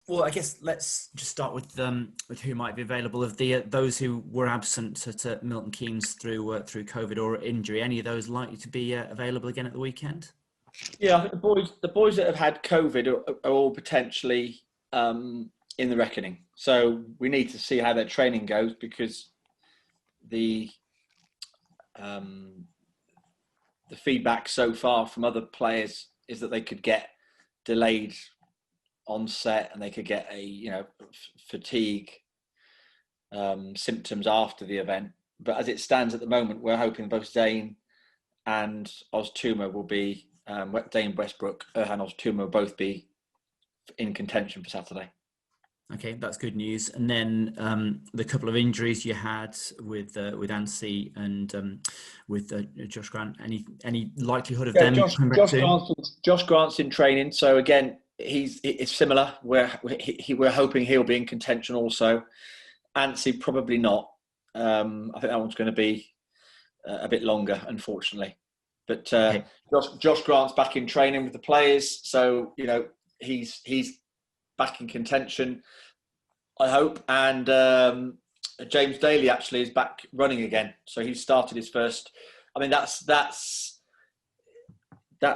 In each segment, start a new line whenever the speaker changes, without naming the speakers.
Well, I guess let's just start with who might be available. Of the those who were absent at Milton Keynes through COVID or injury, any of those likely to be available again at the weekend?
Yeah, I think the boys that have had COVID are all potentially in the reckoning. So we need to see how their training goes because the um, the feedback so far from other players is that they could get delayed onset and they could get fatigue symptoms after the event. But as it stands at the moment, we're hoping both Dane and Oztuma will be Dane Westbrook and Oztuma will both be in contention for Saturday.
Okay, that's good news. And then the couple of injuries you had with Anstey and with Josh Grant. Any likelihood of them coming back soon?
Josh Grant's in training, so again, it's similar. We're hoping he'll be in contention also. Anstey probably not. I think that one's going to be a bit longer, unfortunately. But
Okay.
Josh Grant's back in training with the players, so he's back in contention, I hope. And James Daly actually is back running again, so he started his first. I mean, that's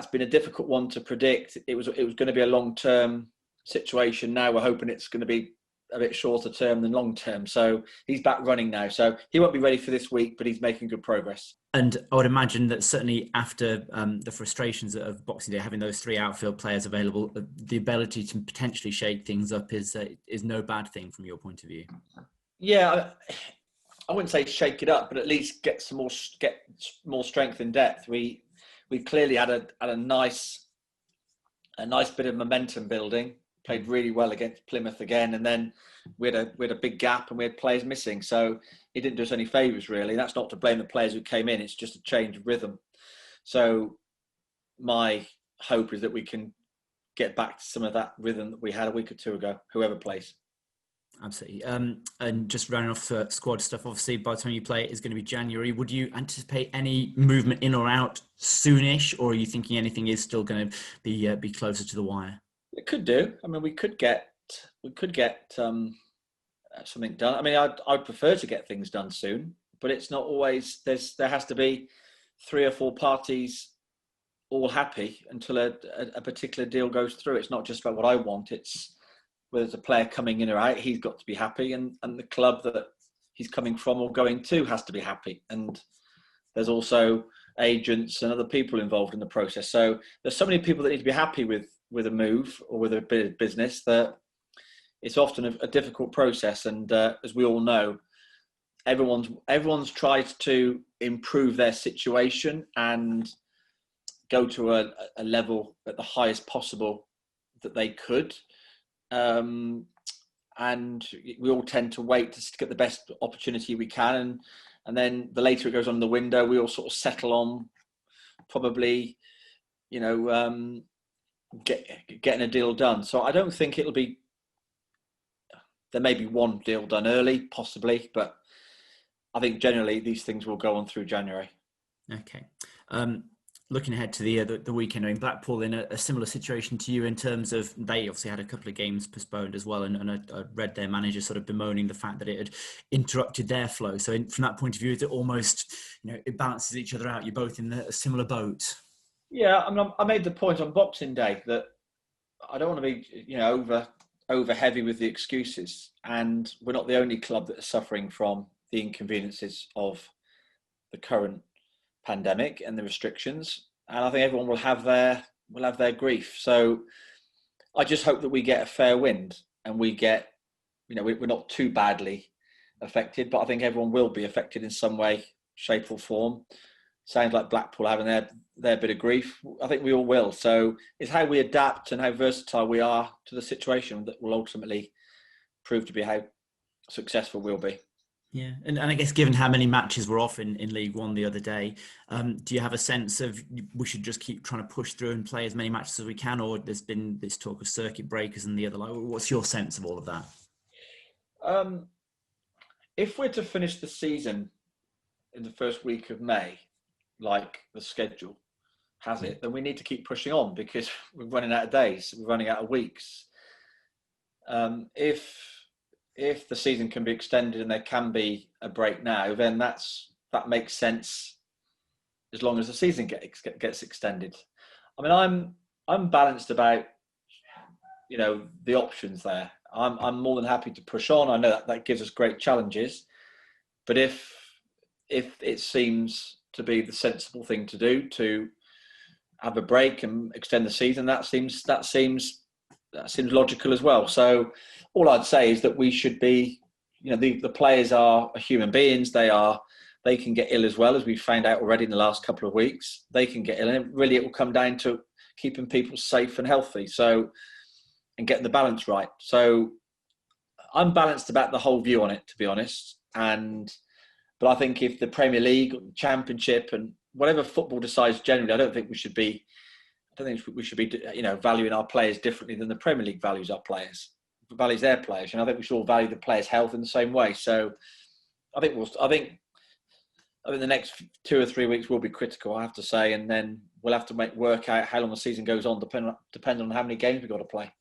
been a difficult one to predict. It was going to be a long-term situation. Now we're hoping it's going to be a bit shorter term than long term. So he's back running now. So he won't be ready for this week, but he's making good progress.
And I would imagine that certainly after the frustrations of Boxing Day, having those three outfield players available, the ability to potentially shake things up is no bad thing from your point of view.
Yeah, I wouldn't say shake it up, but at least get more strength and depth. We clearly had a nice bit of momentum building. Played really well against Plymouth again, and then we had a big gap and we had players missing. So it didn't do us any favours really. That's not to blame the players who came in. It's just a change of rhythm. So my hope is that we can get back to some of that rhythm that we had a week or two ago. Whoever plays.
Absolutely. And just running off squad stuff, obviously, by the time you play, it is going to be January. Would you anticipate any movement in or out soonish, or are you thinking anything is still going to be closer to the wire?
It could do. I mean, we could get something done. I mean, I'd prefer to get things done soon, but it's not always. There has to be 3 or 4 parties all happy until a particular deal goes through. It's not just about what I want. It's whether it's a player coming in or out, he's got to be happy, and the club that he's coming from or going to has to be happy. And there's also agents and other people involved in the process. So there's so many people that need to be happy with a move or with a business that it's often a difficult process. And as we all know, everyone's tried to improve their situation and go to a level at the highest possible that they could. And we all tend to wait to get the best opportunity we can. And then the later it goes on in the window, we all sort of settle on probably, getting a deal done. So I don't think it'll be. There may be one deal done early, possibly, but I think generally these things will go on through January.
Okay. Looking ahead to the weekend, I mean, Blackpool in a similar situation to you in terms of they obviously had a couple of games postponed as well, and I read their manager sort of bemoaning the fact that it had interrupted their flow. So from that point of view, it almost it balances each other out. You're both in a similar boat.
Yeah, I made the point on Boxing Day that I don't want to be over heavy with the excuses, and we're not the only club that is suffering from the inconveniences of the current pandemic and the restrictions, and I think everyone will have their grief. So I just hope that we get a fair wind and we get, we're not too badly affected, but I think everyone will be affected in some way, shape or form. Sounds like Blackpool having their bit of grief. I think we all will. So it's how we adapt and how versatile we are to the situation that will ultimately prove to be how successful we'll be.
Yeah, and I guess given how many matches were off in League One the other day, do you have a sense of we should just keep trying to push through and play as many matches as we can, or there's been this talk of circuit breakers and the other? What's your sense of all of that?
If we're to finish the season in the first week of May, like the schedule has it, then we need to keep pushing on because we're running out of days, we're running out of weeks. If the season can be extended and there can be a break now, then that makes sense as long as the season gets extended. I mean, I'm balanced about the options there. I'm more than happy to push on. I know that gives us great challenges, but if it seems to be the sensible thing to do to have a break and extend the season, that seems logical as well. So all I'd say is that we should be, the players are human beings. They can get ill as well, as we've found out already in the last couple of weeks. They can get ill, and really it will come down to keeping people safe and healthy. And getting the balance right. So I'm balanced about the whole view on it, to be honest. But I think if the Premier League, or the Championship, and whatever football decides generally, I don't think we should be valuing our players differently than the Premier League values their players. And I think we should all value the players' health in the same way. So I think the next 2 or 3 weeks will be critical, I have to say, and then we'll have to work out how long the season goes on, depending on how many games we've got to play.